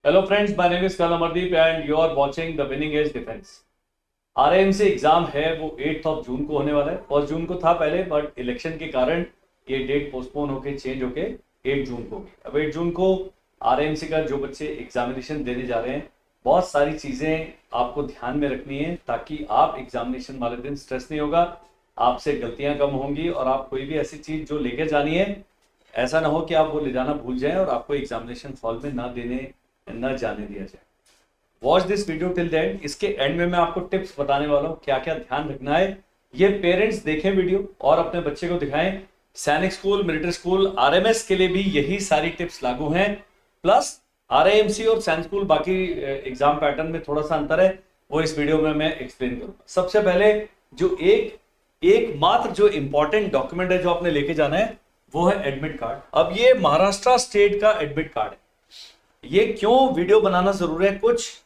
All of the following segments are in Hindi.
Hello friends, my name is Kalam Amardeep and you are watching the Winning Edge Defense. RIMC exam है वो 8th ऑफ जून को होने वाला है। 1 जून को था पहले, बट इलेक्शन के कारण ये डेट पोस्टपोन होके चेंज होके 8 जून को होगी। अब 8 जून को RIMC का जो बच्चे एग्जामिनेशन देने जा रहे हैं, बहुत सारी चीज़ें आपको ध्यान में रखनी है ताकि आप एग्जामिनेशन वाले दिन स्ट्रेस नहीं होगा, आपसे गलतियां कम होंगी और आप कोई भी ऐसी चीज़ जो लेके जानी है, ऐसा ना हो कि आप वो ले जाना भूल जाएं और आपको एग्जामिनेशन हॉल में न जाने दिया जाए। Watch this video till the end. इसके एंड में मैं आपको टिप्स बताने वाला हूँ क्या क्या ध्यान रखना है। ये पेरेंट्स देखें वीडियो और अपने बच्चे को दिखाएं। सैनिक स्कूल, मिलिट्री स्कूल, RMS के लिए भी यही सारी टिप्स लागू हैं। प्लस RIMC और सैनिक स्कूल बाकी एग्जाम पैटर्न में थोड़ा सा अंतर है, वो इस वीडियो में मैं एक्सप्लेन करूंगा। सबसे पहले जो एक मात्र जो इंपॉर्टेंट डॉक्यूमेंट है जो आपने लेके जाना है वो है एडमिट कार्ड। अब ये महाराष्ट्र स्टेट का एडमिट कार्ड है। ये क्यों वीडियो बनाना जरूरी है, कुछ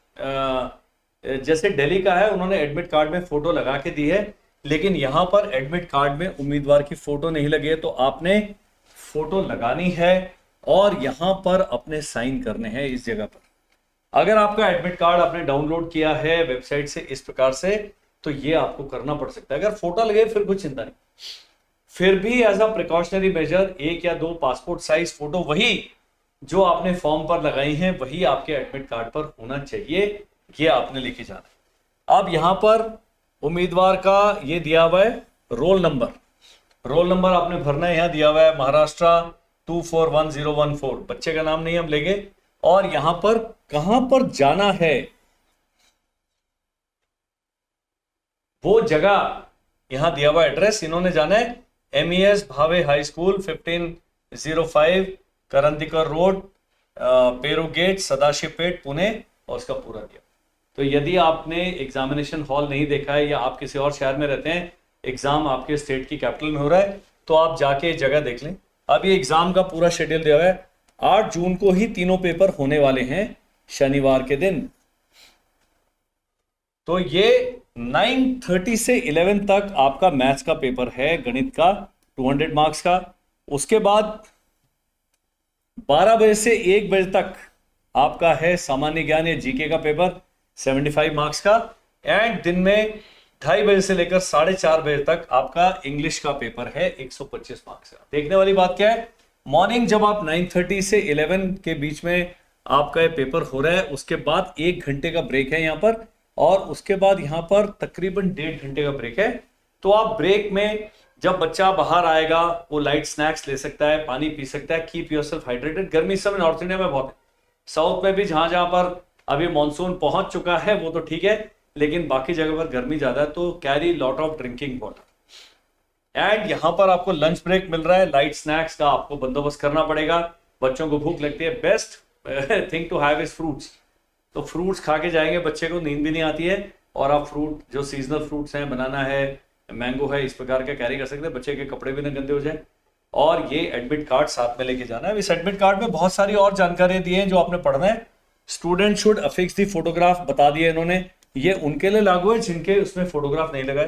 जैसे दिल्ली का है, उन्होंने एडमिट कार्ड में फोटो लगा के दी है, लेकिन यहां पर एडमिट कार्ड में उम्मीदवार की फोटो नहीं लगी है, तो आपने फोटो लगानी है और यहां पर अपने साइन करने हैं इस जगह पर। अगर आपका एडमिट कार्ड आपने डाउनलोड किया है वेबसाइट से इस प्रकार से, तो ये आपको करना पड़ सकता है। अगर फोटो लगे फिर कुछ चिंता नहीं, फिर भी एज अ प्रिकॉशनरी मेजर 1 या 2 पासपोर्ट साइज फोटो, वही जो आपने फॉर्म पर लगाई हैं, वही आपके एडमिट कार्ड पर होना चाहिए। ये आपने लेके जाना है। अब यहां पर उम्मीदवार का ये दिया हुआ है रोल नंबर आपने भरना है। यहां दिया हुआ है महाराष्ट्र 241014। बच्चे का नाम नहीं हम लेंगे। और यहां पर कहां पर जाना है वो जगह, यहां दिया हुआ एड्रेस, इन्होंने जाना है MES Bhave high school 1505 Karandikar road, Peru gate, Sadashivpeth, Pune, और उसका पूरा दिया। तो यदि आपने एग्जामिनेशन हॉल नहीं देखा है या आप किसी और शहर में रहते हैं, एग्जाम आपके स्टेट की कैपिटल में हो रहा है, तो आप जाके जगह देख लें। अब ये एग्जाम का पूरा शेड्यूल दिया हुआ है। 8 जून को ही तीनों पेपर होने वाले हैं, शनिवार के दिन। तो ये 9:30 से 11 तक आपका मैथ्स का पेपर है, गणित का 200 मार्क्स का। उसके बाद 12 बजे से 1 बजे तक आपका है सामान्य ज्ञान या जीके का पेपर 75 मार्क्स का। एंड दिन में 2:30 बजे से लेकर 4:30 बजे तक आपका इंग्लिश का पेपर है 125 मार्क्स का। देखने वाली बात क्या है, मॉर्निंग जब आप 9:30 से 11 के बीच में आपका ये पेपर हो रहा है, उसके बाद 1 घंटे का ब्रेक है यहाँ पर, और उसके बाद यहाँ पर तकरीबन 1.5 घंटे का ब्रेक है। तो आप ब्रेक में जब बच्चा बाहर आएगा, वो लाइट स्नैक्स ले सकता है, पानी पी सकता है। Keep yourself hydrated. गर्मी इस समय नॉर्थ इंडिया में बहुत है, साउथ में भी जहां जहां पर अभी मानसून पहुंच चुका है वो तो ठीक है, लेकिन बाकी जगह पर गर्मी ज्यादा है, तो carry lot of drinking water. And यहां पर आपको लंच ब्रेक मिल रहा है, लाइट स्नैक्स का आपको बंदोबस्त करना पड़ेगा। बच्चों को भूख लगती है, best thing to have is fruits. तो फ्रूट्स खा के जाएंगे, बच्चे को नींद भी नहीं आती है, और आप फ्रूट जो सीजनल फ्रूट्स हैं, बनाना है, मैंगो है, इस प्रकार का कैरी कर सकते हैं, बच्चे के कपड़े भी ना गंदे हो जाए। और ये एडमिट कार्ड साथ में लेके जाना है। इस एडमिट कार्ड में बहुत सारी और जानकारी दी है जो आपने पढ़ना है। Student should affix the photograph बता दिए इन्होंने, ये उनके लिए लागू है जिनके उसमें फोटोग्राफ नहीं लगाए।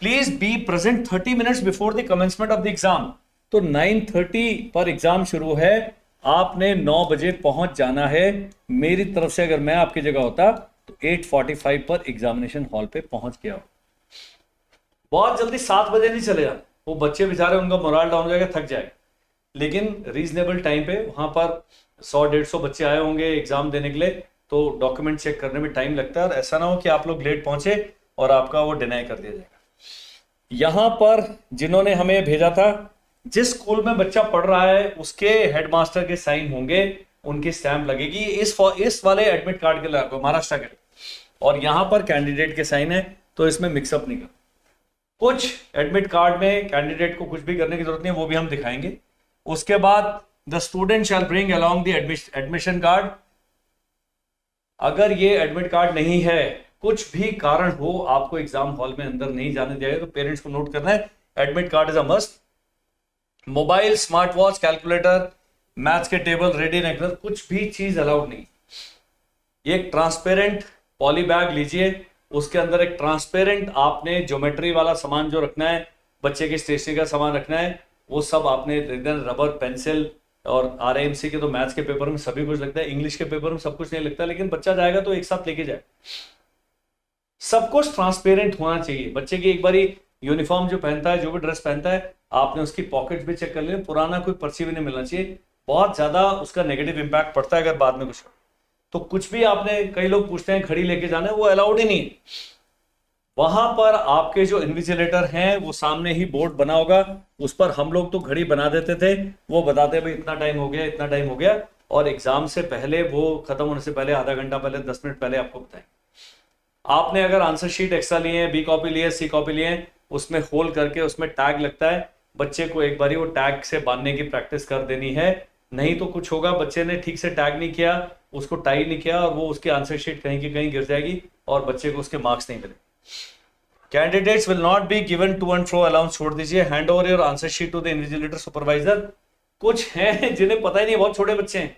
Please be present 30 minutes before the commencement of the exam. तो 9:30 पर एग्जाम शुरू है, आपने 9 बजे पहुंच जाना है। मेरी तरफ से अगर मैं आपकी जगह होता तो 8:45 पर एग्जामिनेशन हॉल पे पहुंच गया। बहुत जल्दी 7 बजे नहीं चले जाना, वो बच्चे बेचारे, उनका मोरल डाउन हो जाएगा, थक जाएगा। लेकिन रीजनेबल टाइम पे वहां पर 100-150 बच्चे आए होंगे एग्जाम देने के लिए, तो डॉक्यूमेंट चेक करने में टाइम लगता है, और ऐसा ना हो कि आप लोग लेट पहुंचे और आपका वो डिनाई कर दिया जाएगा। यहां पर जिन्होंने हमें भेजा था, जिस स्कूल में बच्चा पढ़ रहा है उसके हेडमास्टर के साइन होंगे, उनकी स्टैंप लगेगी इस वाले एडमिट कार्ड के लिए, महाराष्ट्र के। और यहां पर कैंडिडेट के साइन है, तो इसमें मिक्सअप नहीं कर। कुछ एडमिट कार्ड में कैंडिडेट को कुछ भी करने की जरूरत नहीं है, वो भी हम दिखाएंगे। उसके बाद the student shall bring along the admission card. अगर ये एडमिट कार्ड नहीं है, कुछ भी कारण हो, आपको एग्जाम हॉल में अंदर नहीं जाने दिया, तो पेरेंट्स को नोट करना है, admit card is a must. Mobile, smart watch, calculator, maths के टेबल रेडी रखना, कुछ भी चीज अलाउड नहीं। ये एक ट्रांसपेरेंट पॉली बैग लीजिए, उसके अंदर एक ट्रांसपेरेंट आपने ज्योमेट्री वाला सामान जो रखना है, बच्चे के स्टेशनरी का सामान रखना है, वो सब आपने रबर, पेंसिल, और आरएमसी के तो मैथ्स के पेपर में सभी कुछ लगता है, इंग्लिश के पेपर में सब कुछ नहीं लगता, लेकिन बच्चा जाएगा तो एक साथ लेके जाए। सब कुछ ट्रांसपेरेंट होना चाहिए। बच्चे की एक बारी यूनिफॉर्म जो पहनता है, जो भी ड्रेस पहनता है, आपने उसकी पॉकेट भी चेक कर लिया, पुराना कोई पर्ची भी नहीं मिलना चाहिए। बहुत ज्यादा उसका नेगेटिव इंपैक्ट पड़ता है अगर बाद में कुछ तो कुछ भी आपने, कई लोग पूछते हैं घड़ी लेके जाना है, वो अलाउड ही नहीं है। वहां पर आपके जो इन्विजिलेटर हैं वो सामने ही बोर्ड बना होगा, उस पर हम लोग तो घड़ी बना देते थे, वो बताते भाई इतना टाइम हो गया, इतना टाइम हो गया, और एग्जाम से पहले, वो खत्म होने से पहले आधा घंटा पहले, 10 मिनट पहले आपको बताएं। आपने अगर आंसर शीट एक्स्ट्रा लिए हैं, बी कॉपी लिए, सी कॉपी लिए, उसमें होल करके उसमें टैग लगता है, बच्चे को एक बारी वो टैग से बांधने की प्रैक्टिस कर देनी है। नहीं तो कुछ होगा, बच्चे ने ठीक से टैग नहीं किया, उसको टाई नहीं किया, और वो उसकी आंसर शीट कहीं की कहीं गिर जाएगी और बच्चे को उसके मार्क्स नहीं मिले। Candidates will not be given to and fro allowance, छोड़ दीजिए। Hand over your answer sheet to the invigilator supervisor. कुछ हैं जिन्हें पता ही नहीं, बहुत छोटे बच्चे हैं,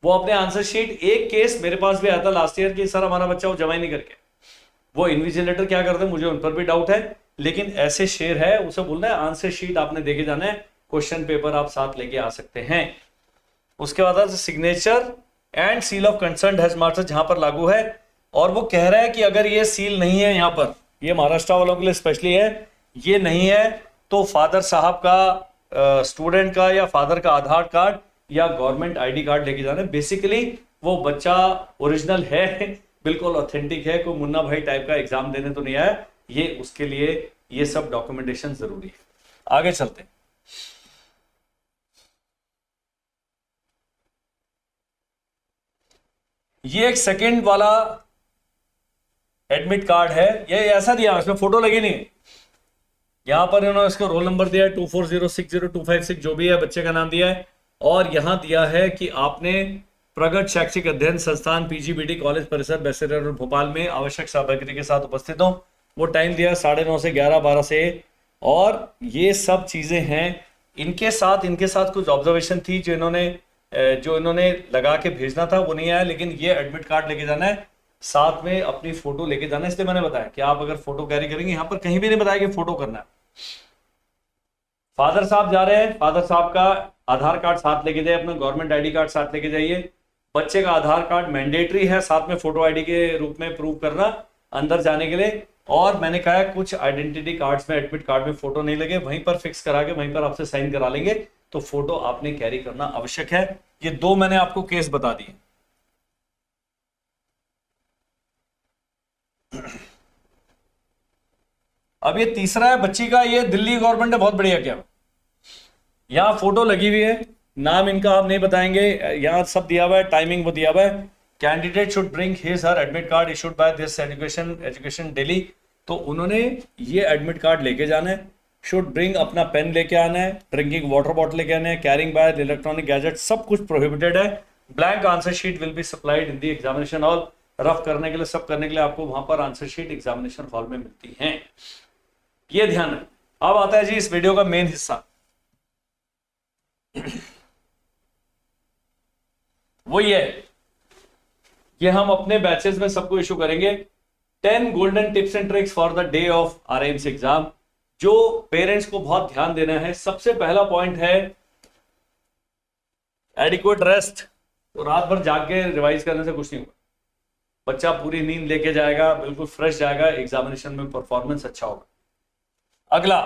वो अपने आंसर शीट, एक केस मेरे पास भी आया था लास्ट ईयर कि सर हमारा बच्चा वो जमा ही नहीं करके, वो इन्विजिलेटर क्या करते हैं मुझे उन पर भी डाउट है, लेकिन ऐसे शेर है, उसे बोलना है आंसर शीट आपने देखे जाना है, क्वेश्चन पेपर आप साथ लेके आ सकते हैं। उसके बाद signature and seal of concern has master जहां पर लागू है, और वो कह रहा है कि अगर ये सील नहीं है, यहां पर ये महाराष्ट्र वालों के लिए स्पेशली है, ये नहीं है तो फादर साहब का, स्टूडेंट का या फादर का आधार कार्ड या गवर्नमेंट आईडी कार्ड लेके जाना है। बेसिकली वो बच्चा ओरिजिनल है, बिल्कुल ऑथेंटिक है, कोई मुन्ना भाई टाइप का एग्जाम देने तो नहीं आया, ये उसके लिए ये सब डॉक्यूमेंटेशन जरूरी है। आगे चलते हैं। ये एक सेकंड वाला एडमिट कार्ड है, ये ऐसा दिया, इसमें फोटो लगी नहीं, यहां पर इन्होंने इसका रोल नंबर दिया है 24060256, जो भी है बच्चे का नाम दिया है, और यहां दिया है कि आपने प्रगत शैक्षिक अध्ययन संस्थान पीजीबीटी कॉलेज परिसर बैसेलर रोड भोपाल में आवश्यक सामग्री के साथ उपस्थित हो। वो टाइम दिया 9:30 से 11, 12 से, और ये सब चीजें हैं। इनके साथ कुछ ऑब्जर्वेशन थी जो इन्होंने लगा के भेजना था, वो नहीं आया, लेकिन ये एडमिट कार्ड लेके जाना है, साथ में अपनी फोटो लेके जाना है। इसलिए मैंने बताया कि आप अगर फोटो कैरी करेंगे, यहां पर कहीं भी नहीं बताया कि फोटो करना है। फादर साहब जा रहे हैं, फादर साहब का आधार कार्ड साथ लेके जाइए, अपना गवर्नमेंट आईडी कार्ड साथ लेके जाइए। बच्चे का आधार कार्ड मैंडेटरी है, साथ में फोटो आईडी के रूप में प्रूव करना अंदर जाने के लिए। और मैंने कहा कुछ आइडेंटिटी कार्ड्स में, एडमिट कार्ड में फोटो नहीं लगे, वहीं पर फिक्स करा के वहीं पर आपसे साइन करा लेंगे, तो फोटो आपने कैरी करना आवश्यक है। ये दो मैंने आपको केस बता दिए। अब ये तीसरा है बच्ची का, ये दिल्ली गवर्नमेंट ने बहुत बढ़िया किया, यहां फोटो लगी हुई है, नाम इनका हम नहीं बताएंगे, यहां सब दिया हुआ है, टाइमिंग वो दिया हुआ है। Candidate should bring his her admit card issued by this education Delhi, तो उन्होंने ये एडमिट कार्ड लेके जाना है। शुड ब्रिंग, अपना पेन लेके आना है, ड्रिंकिंग वाटर बॉटल लेके आना है, कैरिंग बाय इलेक्ट्रॉनिक गैजेट सब कुछ प्रोहिबिटेड है। Blank answer sheet will be supplied in the examination hall, rough करने के लिए, सब करने के लिए आपको वहां पर आंसर शीट एग्जामिनेशन हॉल में मिलती है, ये ध्यान है। अब आता है जी इस वीडियो का मेन हिस्सा, वो ये हम अपने बैचेस में सबको इशू करेंगे। 10 golden tips and tricks for the day of RMC exam, जो पेरेंट्स को बहुत ध्यान देना है। सबसे पहला पॉइंट है एडिक्वेट रेस्ट, तो रात भर जाग के रिवाइज करने से कुछ नहीं होगा, बच्चा पूरी नींद लेके जाएगा, बिल्कुल फ्रेश जाएगा, एग्जामिनेशन में परफॉर्मेंस अच्छा होगा। अगला,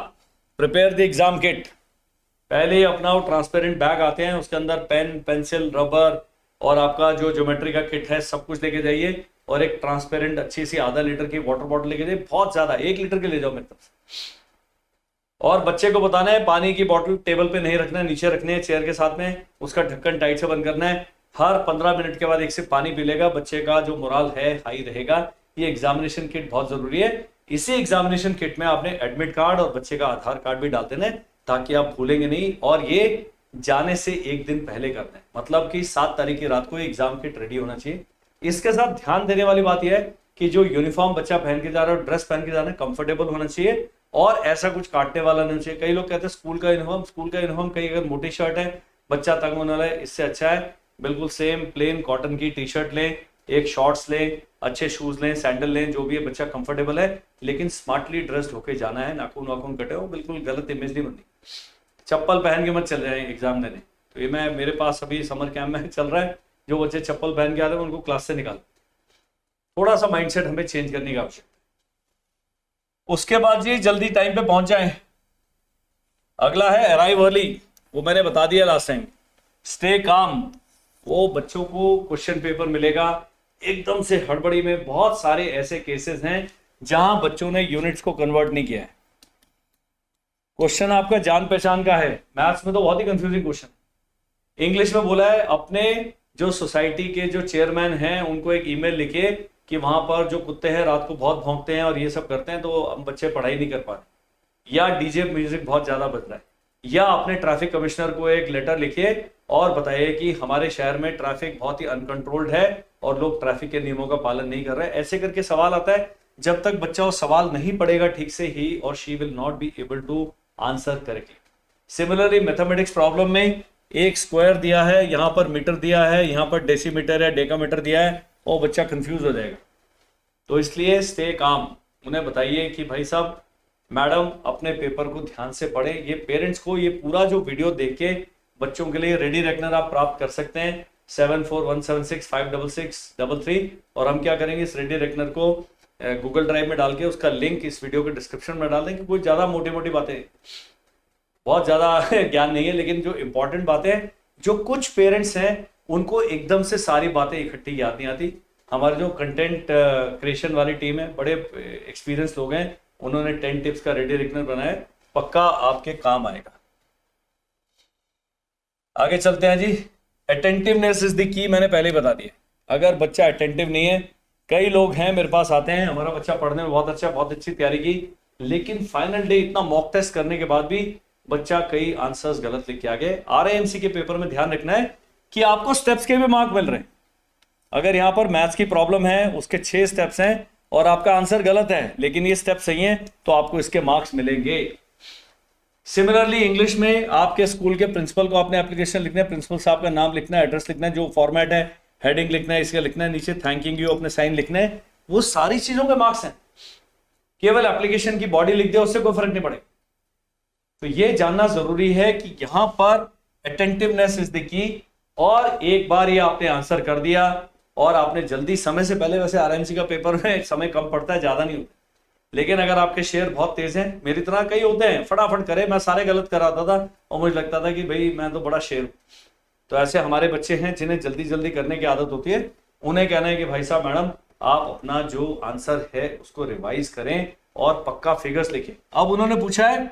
प्रिपेयर द एग्जाम किट, पहले ही अपना वो ट्रांसपेरेंट बैग आते हैं, उसके अंदर पेन, पेंसिल, रबर और आपका जो ज्योमेट्री का किट है सब कुछ लेके जाइए, और एक ट्रांसपेरेंट अच्छी सी आधा लीटर की वाटर बॉटल लेके जाइए, बहुत ज्यादा 1 लीटर के ले जाओ मेरी तरफ से। और बच्चे को बताना है पानी की बोतल टेबल पे नहीं रखना है, नीचे रखने है चेयर के साथ में, उसका ढक्कन टाइट से बंद करना है। हर 15 मिनट के बाद एक सिप पानी पी लेगा, बच्चे का जो मोरल है हाई रहेगा। ये एग्जामिनेशन किट बहुत जरूरी है। इसी एग्जामिनेशन किट में आपने एडमिट कार्ड और बच्चे का आधार कार्ड भी डाल देना है, ताकि आप भूलेंगे नहीं, और ये जाने से एक दिन पहले करना है, मतलब कि 7 तारीख की रात को एग्जाम किट रेडी होना चाहिए। इसके साथ ध्यान देने वाली बात यह है कि जो यूनिफॉर्म बच्चा पहन के जा रहा है, ड्रेस पहन के जा रहा है, कंफर्टेबल होना चाहिए, और ऐसा कुछ काटने वाला नहीं चाहिए। कई लोग कहते हैं स्कूल का यूनिफॉर्म, कई अगर मोटी शर्ट है, बच्चा तंग होने वाला है, इससे अच्छा है बिल्कुल सेम प्लेन कॉटन की टी शर्ट लें, एक शॉर्ट्स लें, अच्छे शूज लें, सैंडल लें, जो भी है बच्चा कंफर्टेबल है, लेकिन स्मार्टली ड्रेस्ड होके जाना है, नाखून वाखून कटे हो, बिल्कुल गलत इमेज नहीं बननी। चप्पल पहन के मत चल जाए एग्जाम देने, तो ये मैं मेरे पास अभी समर कैंप में चल रहा है, जो बच्चे चप्पल पहन के आ रहे हैं उनको क्लास से निकाल, थोड़ा सा माइंडसेट हमें चेंज करने की आवश्यकता है। उसके बाद जी जल्दी टाइम पे पहुंच जाएं। अगला है अराइव अर्ली, वो मैंने बता दिया लास्ट टाइम। स्टे काम, वो बच्चों को क्वेश्चन पेपर मिलेगा एकदम से हड़बड़ी में। बहुत सारे ऐसे केसेस हैं जहां बच्चों ने यूनिट्स को कन्वर्ट नहीं किया है। क्वेश्चन आपका जान पहचान का है, मैथ्स में तो बहुत ही कंफ्यूजिंग क्वेश्चन। इंग्लिश में बोला है अपने जो सोसाइटी के जो चेयरमैन हैं उनको एक ईमेल लिखिए कि वहां पर जो कुत्ते हैं रात को बहुत भौंकते हैं और ये सब करते हैं, तो बच्चे पढ़ाई नहीं कर पा रहे, या डीजे म्यूजिक बहुत ज्यादा बज रहा है। या अपने ट्रैफिक कमिश्नर को एक लेटर लिखिए और बताइए कि हमारे शहर में ट्रैफिक बहुत ही अनकंट्रोल्ड है और लोग ट्रैफिक के नियमों का पालन नहीं कर रहे। ऐसे करके सवाल आता है। जब तक बच्चा वो सवाल नहीं पढ़ेगा ठीक से, ही और she will not be able to answer correctly. Similarly mathematics problem में एक स्क्वायर दिया है, यहां पर मीटर दिया है, यहां पर डेसीमीटर है, डेकामीटर दिया है, और बच्चा कंफ्यूज हो जाएगा। तो इसलिए स्टे काम, उन्हें बताइए कि भाई साहब मैडम अपने पेपर को ध्यान से पढ़ें। ये पेरेंट्स को ये पूरा जो वीडियो देख के बच्चों के लिए रेडी रेकनर आप प्राप्त कर सकते हैं 7417656633। और हम क्या करेंगे, इस रेडी रेकनर को गूगल ड्राइव में डाल के उसका लिंक इस वीडियो के डिस्क्रिप्शन में डाल देंगे। कोई ज़्यादा मोटी मोटी बातें, बहुत ज़्यादा ज्ञान नहीं है, लेकिन जो इंपॉर्टेंट बातें, जो कुछ पेरेंट्स हैं उनको एकदम से सारी बातें इकट्ठी याद नहीं आती। हमारे जो कंटेंट क्रिएशन वाली टीम है, बड़े एक्सपीरियंस लोग हैं, उन्होंने 10 टिप्स का रेडी रेकनर बनाया, पक्का आपके काम आएगा। आगे चलते हैं जी। अटेंटिवनेस इज द की, मैंने पहले ही बता दिया। अगर बच्चा अटेंटिव नहीं है, कई लोग हैं मेरे पास आते हैं, हमारा बच्चा पढ़ने में बहुत अच्छा, बहुत अच्छी तैयारी की, लेकिन फाइनल डे इतना मॉक टेस्ट करने के बाद भी बच्चा कई आंसर्स गलत लिख के आ गए। आरएएमसी के पेपर में ध्यान रखना है कि आपको स्टेप्स के भी मार्क मिल रहे हैं। अगर यहां पर मैथ्स की प्रॉब्लम है, उसके 6 स्टेप्स हैं और आपका आंसर गलत है, लेकिन ये स्टेप सही है, तो आपको इसके मार्क्स मिलेंगे। सिमिलरली इंग्लिश में आपके स्कूल के प्रिंसिपल को आपने एप्लीकेशन लिखना है, प्रिंसिपल साहब का नाम लिखना है, एड्रेस लिखना है, जो फॉर्मेट है, हेडिंग लिखना है, इसका लिखना है, नीचे थैंकिंग यू अपने साइन लिखने हैं। वो सारी चीजों के मार्क्स हैं। केवल एप्लीकेशन की बॉडी लिख दिया, उससे कोई फर्क नहीं पड़ेगा। तो ये जानना जरूरी है कि यहां पर अटेंटिवनेस इज द की। और एक बार ये आपने आंसर कर दिया और आपने जल्दी समय से पहले, वैसे आरएमसी का पेपर में समय कम पड़ता है, ज्यादा नहीं होता, लेकिन अगर आपके शेयर बहुत तेज हैं, मेरी तरह कई होते हैं, फटाफट करे, मैं सारे गलत कराता था और मुझे लगता था कि भाई मैं तो बड़ा शेर हूं। तो ऐसे हमारे बच्चे हैं जिन्हें जल्दी जल्दी करने की आदत होती है, उन्हें कहना है कि भाई साहब मैडम आप अपना जो आंसर है उसको रिवाइज करें और पक्का फिगर्स लिखें। अब उन्होंने पूछा है,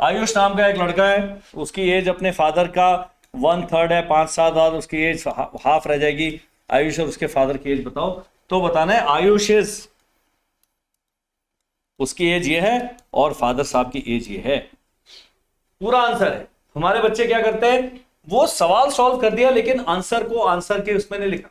आयुष नाम का एक लड़का है, उसकी एज अपने फादर का 1/3 है, 5 साल बाद उसकी एज हाफ रह जाएगी। आयुष और उसके फादर की एज बताओ। तो बताना है आयुष इज, उसकी एज ये है और फादर साहब की एज ये है, पूरा आंसर है। हमारे बच्चे क्या करते हैं, वो सवाल सॉल्व कर दिया लेकिन आंसर को आंसर के उसमें नहीं लिखा।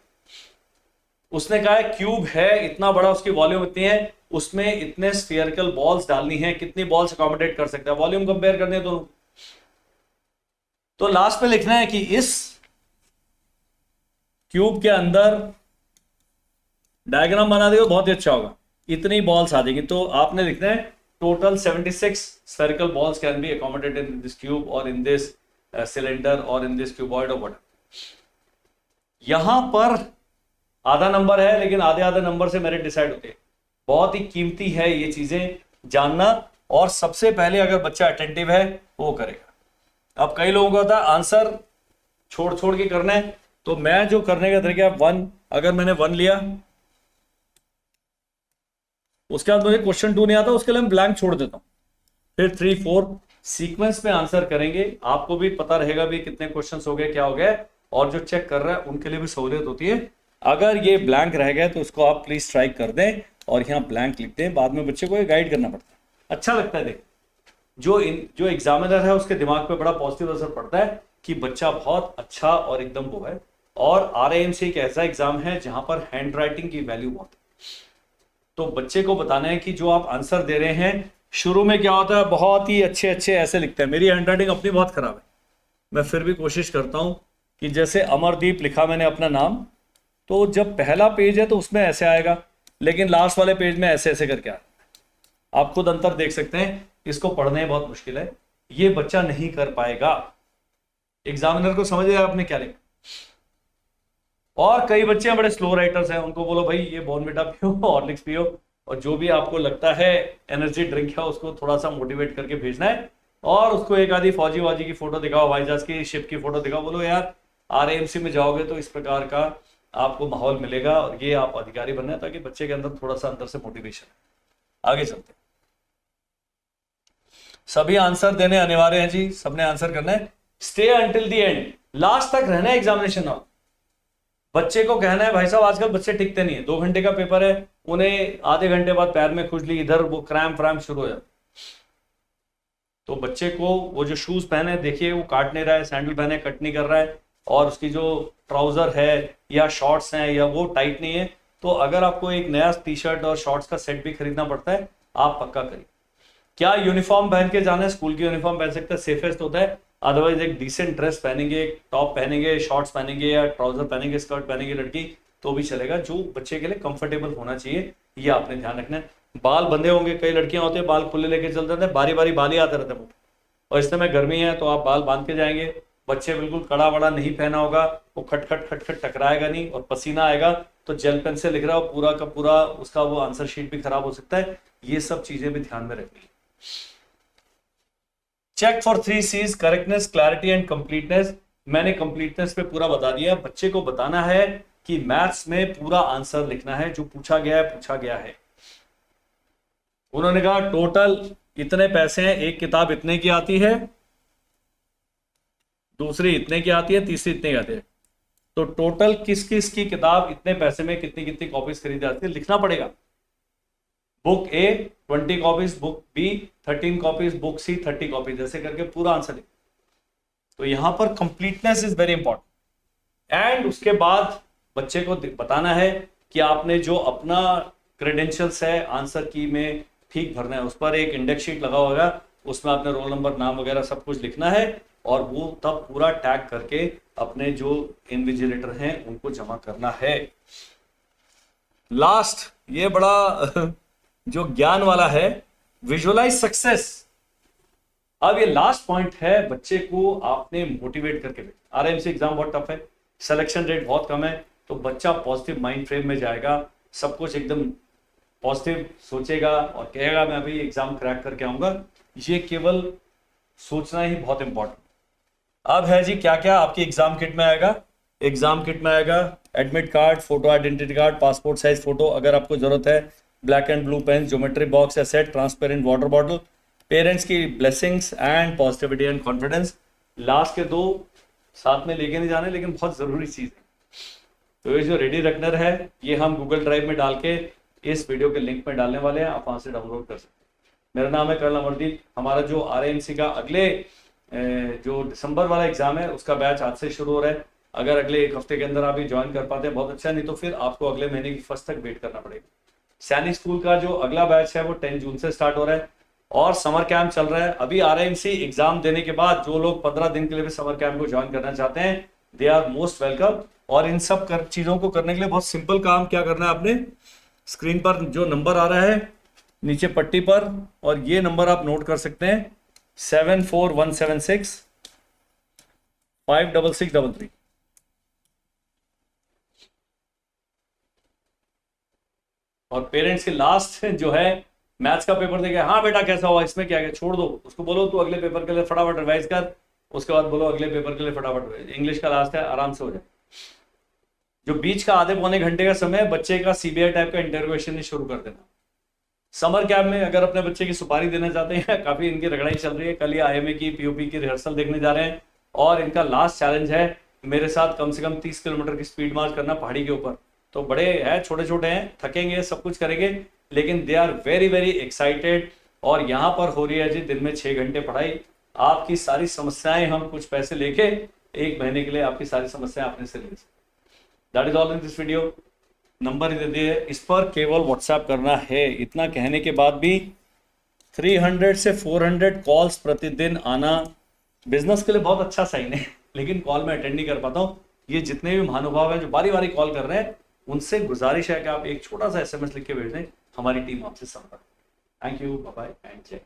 उसने कहा है क्यूब है, इतना बड़ा उसकी वॉल्यूम इतनी है, उसमें इतने स्फीयरिकल बॉल्स डालनी है, कितनी बॉल्स अकोमोडेट कर सकता है, वॉल्यूम कंपेयर करने हैं दोनों। तो लास्ट में लिखना है कि इस क्यूब के अंदर डायग्राम बना देगा, बहुत ही अच्छा होगा, इतनी बॉल्स आ जाएगी। तो आपने लिखना है total 76 spherical balls can be accommodated in this cube और इन दिस सिलेंडर और इन दिस क्यूबॉइड और व्हाटएवर। यहां पर आधा नंबर है, लेकिन आधे आधे नंबर से मेरिट डिसाइड होते हैं। बहुत ही कीमती है ये चीजें जानना, और सबसे पहले अगर बच्चा अटेंटिव है वो करेगा। अब कई लोगों का होता है आंसर छोड़ छोड़ के करना है, तो मैं जो करने का तरीका है, 1 अगर मैंने 1 लिया, उसके बाद मुझे क्वेश्चन 2 नहीं आता, उसके लिए मैं ब्लैंक छोड़ देता हूं, फिर 3 4 सीक्वेंस में आंसर करेंगे। आपको भी पता रहेगा भी कितने क्वेश्चंस हो गए, क्या हो गया, और जो चेक कर रहा है उनके लिए भी सहूलियत होती है। अगर ये ब्लैंक रह गया तो उसको आप प्लीज स्ट्राइक कर दें और यहाँ ब्लैंक लिख दें, बाद में बच्चे को ये गाइड करना पड़ता है। अच्छा लगता है देख, जो एग्जामिनर है उसके दिमाग पे बड़ा पॉजिटिव असर पड़ता है कि बच्चा बहुत अच्छा और एकदम वो है। और आरएएमसी एक ऐसा एग्जाम है जहां पर हैंड राइटिंग की वैल्यू बहुत है। तो बच्चे को बताना है कि जो आप आंसर दे रहे हैं, शुरू में क्या होता है, बहुत ही अच्छे अच्छे ऐसे लिखते हैं। मेरी हैंड राइटिंग अपनी बहुत खराब है, मैं फिर भी कोशिश करता हूं कि जैसे अमरदीप लिखा मैंने अपना नाम, तो जब पहला पेज है तो उसमें ऐसे आएगा, लेकिन लास्ट वाले पेज में ऐसे ऐसे करके आएगा। आप खुद अंतर देख सकते हैं, इसको पढ़ने बहुत मुश्किल है, ये बच्चा नहीं कर पाएगा। एग्जामिनर को समझ आया आपने क्या लिखा। और कई बच्चे हैं बड़े स्लो राइटर्स हैं, उनको बोलो भाई ये बॉर्नविटा पियो, हॉर्लिक्स पियो, और जो भी आपको लगता है एनर्जी ड्रिंक है उसको थोड़ा सा मोटिवेट करके भेजना है। और उसको एक आधी फौजी वाजी की फोटो दिखाओ, हवाई जहाज की शिप की फोटो दिखाओ, बोलो यार आरएएमसी में जाओगे तो इस प्रकार का आपको माहौल मिलेगा और ये आप अधिकारी बनना है, ताकि बच्चे के अंदर थोड़ा सा अंदर से मोटिवेशन है। आगे चलते हैं। सभी आंसर देने अनिवार्य हैं जी, सबने आंसर करना है। Stay until the end, last तक रहना है एग्जामिनेशन में। बच्चे को कहना है भाई साहब आजकल बच्चे टिकते नहीं है, 2 घंटे का पेपर है, उन्हें आधे घंटे बाद पैर में खुजली, इधर वो क्रैम्प फ्रैम्प शुरू हो जाता। तो बच्चे को वो जो शूज पहने देखिए वो काट नहीं रहा है, सैंडल पहने कट नहीं कर रहा है, और उसकी जो ट्राउजर है या शॉर्ट्स हैं या वो टाइट नहीं है, तो अगर आपको एक नया टी शर्ट और शॉर्ट्स का सेट भी खरीदना पड़ता है, आप पक्का करिए। क्या यूनिफॉर्म पहन के जाना है, स्कूल की यूनिफॉर्म पहन सकते हैं, सेफेस्ट होता है। अदरवाइज एक डिसेंट ड्रेस पहनेंगे, टॉप पहनेंगे, शॉर्ट्स पहनेंगे या ट्राउजर पहनेंगे, स्कर्ट पहनेंगे लड़की, तो भी चलेगा, जो बच्चे के लिए कंफर्टेबल होना चाहिए, ये आपने ध्यान रखना है। बाल बंधे होंगे, कई लड़कियां होती है बाल खुले लेके चल जाते हैं, बारी बारी बाल ही आते रहते हैं, और इस समय गर्मी है तो आप बाल बांध के जाएंगे। बच्चे बिल्कुल कड़ा वड़ा नहीं पहना होगा, वो खटखट खटखट टकराएगा नहीं और पसीना आएगा तो जेल पेन से लिख रहा हो पूरा का पूरा, उसका वो आंसर शीट भी खराब हो सकता है। ये सब चीजें भी ध्यान में रखनी है। Check for 3 C's, correctness, clarity and completeness. मैंने कंप्लीटनेस पे पूरा बता दिया। बच्चे को बताना है कि मैथ्स में पूरा आंसर लिखना है, जो पूछा गया है पूछा गया है। उन्होंने कहा टोटल इतने पैसे हैं, एक किताब इतने की आती है, दूसरी इतने की आती है, तीसरी इतने की आती है, तो टोटल किस किस की किताब इतने पैसे में कितनी कितनी कॉपीज खरीदी जाती है, लिखना पड़ेगा। Book A 20 copies, book B 13 copies, book C 30 copies, ऐसे करके पूरा आंसर लिख। तो यहां पर completeness is very important. And उसके बाद बच्चे को बताना है कि आपने जो अपना क्रेडेंशियल्स है आंसर की में ठीक भरना है, उस पर एक इंडेक्स शीट लगा होगा, उसमें आपने रोल नंबर, नाम वगैरह सब कुछ लिखना है, और वो तब पूरा टैग करके अपने जो इन्विजिलेटर हैं उनको जमा करना है। लास्ट, ये बड़ा जो ज्ञान वाला है, विजुअलाइज सक्सेस। अब ये लास्ट पॉइंट है, बच्चे को आपने मोटिवेट करके भेजना। आरएमसी एग्जाम बहुत टफ है, सिलेक्शन रेट बहुत कम है, तो बच्चा पॉजिटिव माइंड फ्रेम में जाएगा, सब कुछ एकदम पॉजिटिव सोचेगा और कहेगा मैं अभी एग्जाम क्रैक करके आऊंगा। ये केवल सोचना ही बहुत इंपॉर्टेंट। अब है जी क्या क्या आपकी एग्जाम किट में आएगा। एग्जाम किट में आएगा admit card, photo identity card, passport size photo अगर आपको जरूरत है, black and blue pen, geometry box या set, transparent water bottle, parents की blessings and positivity and confidence. Last के 2 साथ में लेके नहीं जाने, लेकिन बहुत जरूरी चीज है। तो ये जो रेडी रखनर है, ये हम गूगल ड्राइव में डाल के इस वीडियो के लिंक में डालने वाले हैं, आप वहां से डाउनलोड कर सकते हैं। मेरा नाम है कर्नल अमरदीप। हमारा जो आरएएमसी का अगले जो दिसंबर वाला एग्जाम है उसका बैच आज से शुरू हो रहा है। अगर अगले 1 हफ्ते के अंदर आप ये ज्वाइन कर पाते हैं बहुत अच्छा, नहीं तो फिर आपको अगले महीने की 1 तक वेट करना पड़ेगा। सैनिक स्कूल का जो अगला बैच है वो 10 जून से स्टार्ट हो रहा है, और समर कैंप चल रहा है। अभी आरएएमसी एग्जाम देने के बाद जो लोग 15 दिन के लिए भी समर कैंप को ज्वाइन करना चाहते हैं, दे आर मोस्ट वेलकम। और इन सब चीजों को करने के लिए बहुत सिंपल काम क्या करना है आपने, स्क्रीन पर जो नंबर आ रहा है नीचे पट्टी पर, और ये नंबर आप नोट कर सकते हैं 74176 56633। और पेरेंट्स के लास्ट जो है मैथ्स का पेपर देखे, हाँ बेटा कैसा हुआ, इसमें क्या है, छोड़ दो उसको, बोलो तू अगले पेपर के लिए फटाफट रिवाइज कर, उसके बाद बोलो अगले पेपर के लिए फटाफट रिवाइज। इंग्लिश का लास्ट है, आराम से हो जाए। जो बीच का आधे पौने घंटे का समय बच्चे का सीबीआई टाइप का इंटरोगेशन ही शुरू कर देना। समर कैंप में अगर अपने बच्चे की सुपारी देना चाहते हैं, काफी इनकी रगड़ाई चल रही है, कल ही आईएमए की पीओपी की रिहर्सल देखने जा रहे हैं, और इनका लास्ट चैलेंज है मेरे साथ कम से कम 30 किलोमीटर की स्पीड मार्च करना पहाड़ी के ऊपर। तो बड़े हैं, छोटे छोटे हैं, थकेंगे, सब कुछ करेंगे, लेकिन they are very very excited. और यहाँ पर हो रही है जी दिन में 6 घंटे पढ़ाई। आपकी सारी समस्याएं हम कुछ पैसे लेके 1 महीने के लिए आपकी सारी समस्याएं अपने से ले सकते। That is all in this video. Number दे दिए, इस पर केवल व्हाट्सएप करना है। इतना कहने के बाद भी 300 से 400 कॉल्स प्रतिदिन आना बिजनेस के लिए बहुत अच्छा साइन है, लेकिन कॉल में अटेंड नहीं कर पाता हूँ। ये जितने भी महानुभाव हैं जो बारी बारी कॉल कर रहे हैं, उनसे गुजारिश है कि आप एक छोटा सा SMS लिख के भेज दें, हमारी टीम आपसे संपर्क। Thank you, bye bye and जय।